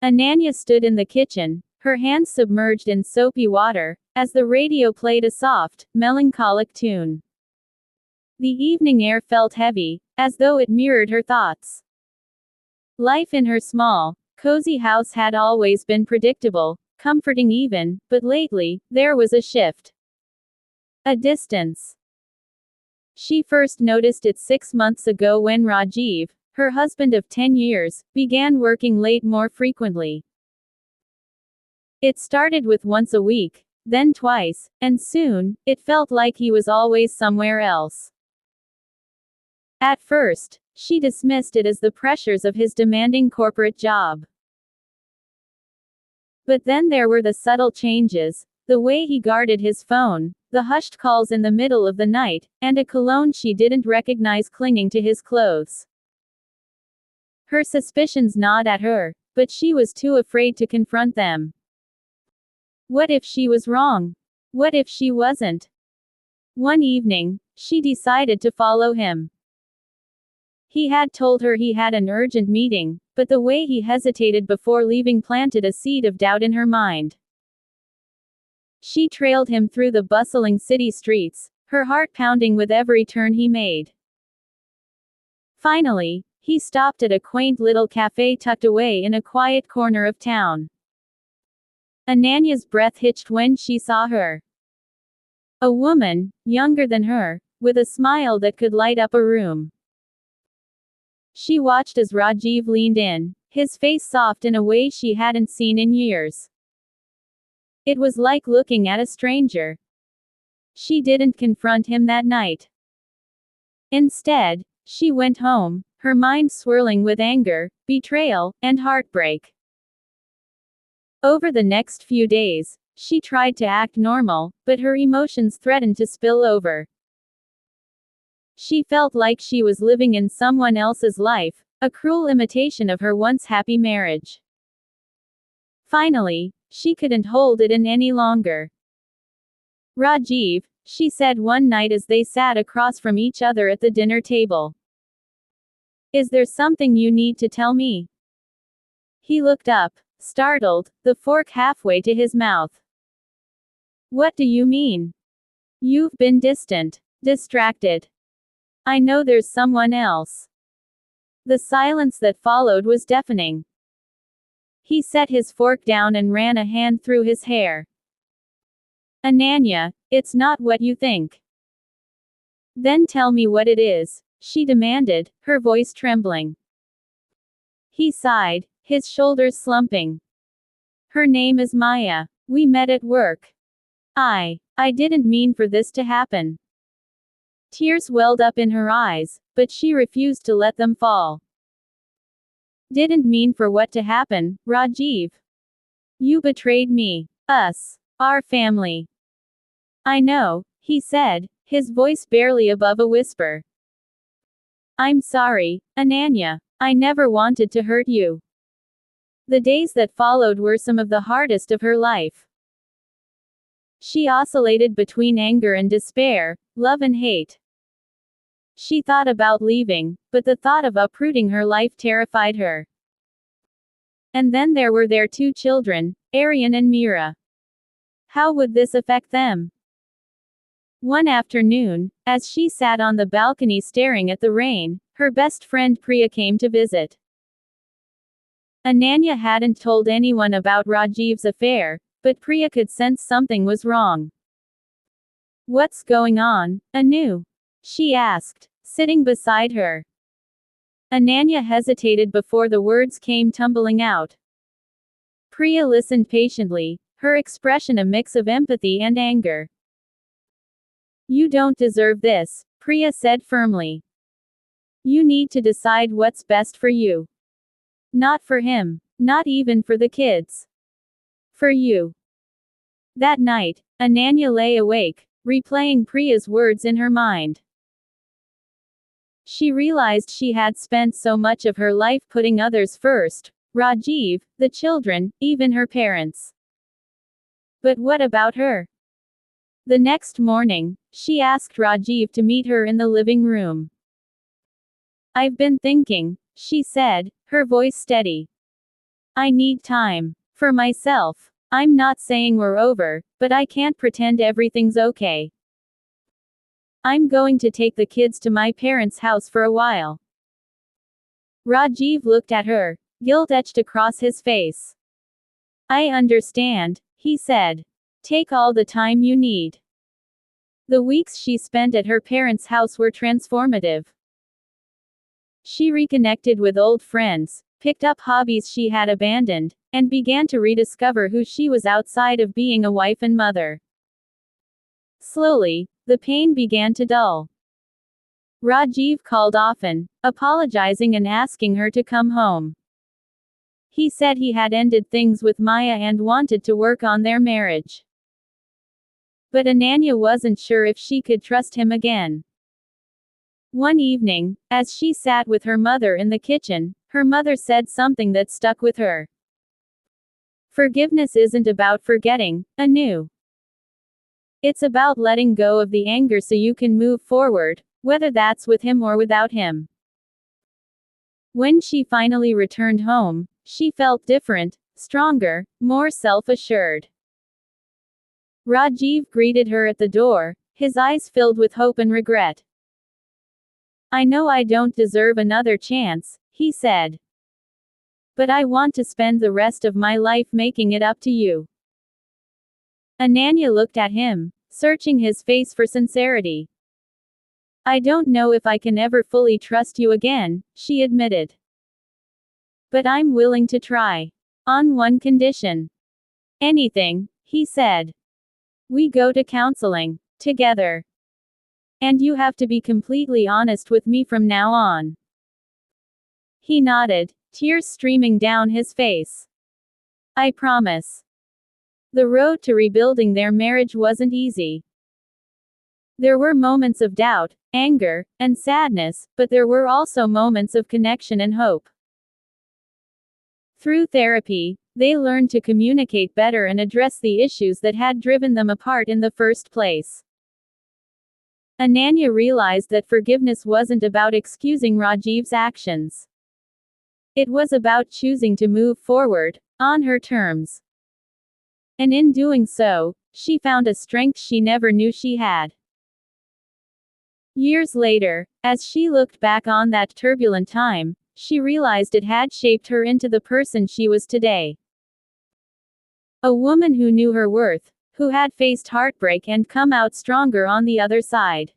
Ananya stood in the kitchen, her hands submerged in soapy water, as the radio played a soft, melancholic tune. The evening air felt heavy, as though it mirrored her thoughts. Life in her small, cozy house had always been predictable, comforting even, but lately, there was a shift. A distance. She first noticed it 6 months ago when Rajiv, her husband of 10 years, began working late more frequently. It started with once a week, then twice, and soon, it felt like he was always somewhere else. At first, she dismissed it as the pressures of his demanding corporate job. But then there were the subtle changes, the way he guarded his phone, the hushed calls in the middle of the night, and a cologne she didn't recognize clinging to his clothes. Her suspicions gnawed at her, but she was too afraid to confront them. What if she was wrong? What if she wasn't? One evening, she decided to follow him. He had told her he had an urgent meeting, but the way he hesitated before leaving planted a seed of doubt in her mind. She trailed him through the bustling city streets, her heart pounding with every turn he made. Finally, he stopped at a quaint little cafe tucked away in a quiet corner of town. Ananya's breath hitched when she saw her. A woman, younger than her, with a smile that could light up a room. She watched as Rajiv leaned in, his face soft in a way she hadn't seen in years. It was like looking at a stranger. She didn't confront him that night. Instead, she went home, her mind swirling with anger, betrayal, and heartbreak. Over the next few days, she tried to act normal, but her emotions threatened to spill over. She felt like she was living in someone else's life, a cruel imitation of her once happy marriage. Finally, she couldn't hold it in any longer. Rajiv, she said one night as they sat across from each other at the dinner table. Is there something you need to tell me? He looked up, startled, the fork halfway to his mouth. What do you mean? You've been distant, distracted. I know there's someone else. The silence that followed was deafening. He set his fork down and ran a hand through his hair. Ananya, it's not what you think. Then tell me what it is, she demanded, her voice trembling. He sighed, his shoulders slumping. Her name is Maya. We met at work. I didn't mean for this to happen. Tears welled up in her eyes, but she refused to let them fall. Didn't mean for what to happen, Rajiv. You betrayed me, us, our family. I know, he said, his voice barely above a whisper. I'm sorry, Ananya. I never wanted to hurt you. The days that followed were some of the hardest of her life. She oscillated between anger and despair, love and hate. She thought about leaving, but the thought of uprooting her life terrified her. And then there were their 2 children, Aryan and Mira. How would this affect them? One afternoon, as she sat on the balcony staring at the rain, her best friend Priya came to visit. Ananya hadn't told anyone about Rajiv's affair, but Priya could sense something was wrong. What's going on, Anu? She asked, sitting beside her. Ananya hesitated before the words came tumbling out. Priya listened patiently, her expression a mix of empathy and anger. You don't deserve this, Priya said firmly. You need to decide what's best for you. Not for him, not even for the kids. For you. That night, Ananya lay awake, replaying Priya's words in her mind. She realized she had spent so much of her life putting others first, Rajiv, the children, even her parents. But what about her? The next morning, she asked Rajiv to meet her in the living room. I've been thinking, she said, her voice steady. I need time. For myself. I'm not saying we're over, but I can't pretend everything's okay. I'm going to take the kids to my parents' house for a while. Rajiv looked at her, guilt etched across his face. I understand, he said. Take all the time you need. The weeks she spent at her parents' house were transformative. She reconnected with old friends, picked up hobbies she had abandoned, and began to rediscover who she was outside of being a wife and mother. Slowly, the pain began to dull. Rajiv called often, apologizing and asking her to come home. He said he had ended things with Maya and wanted to work on their marriage. But Ananya wasn't sure if she could trust him again. One evening, as she sat with her mother in the kitchen, her mother said something that stuck with her. Forgiveness isn't about forgetting, Anu. It's about letting go of the anger so you can move forward, whether that's with him or without him. When she finally returned home, she felt different, stronger, more self-assured. Rajiv greeted her at the door, his eyes filled with hope and regret. I know I don't deserve another chance, he said. But I want to spend the rest of my life making it up to you. Ananya looked at him, searching his face for sincerity. I don't know if I can ever fully trust you again, she admitted. But I'm willing to try. On one condition. Anything, he said. We go to counseling. Together. And you have to be completely honest with me from now on. He nodded, tears streaming down his face. I promise. The road to rebuilding their marriage wasn't easy. There were moments of doubt, anger, and sadness, but there were also moments of connection and hope. Through therapy, they learned to communicate better and address the issues that had driven them apart in the first place. Ananya realized that forgiveness wasn't about excusing Rajiv's actions. It was about choosing to move forward, on her terms. And in doing so, she found a strength she never knew she had. Years later, as she looked back on that turbulent time, she realized it had shaped her into the person she was today. A woman who knew her worth, who had faced heartbreak and come out stronger on the other side.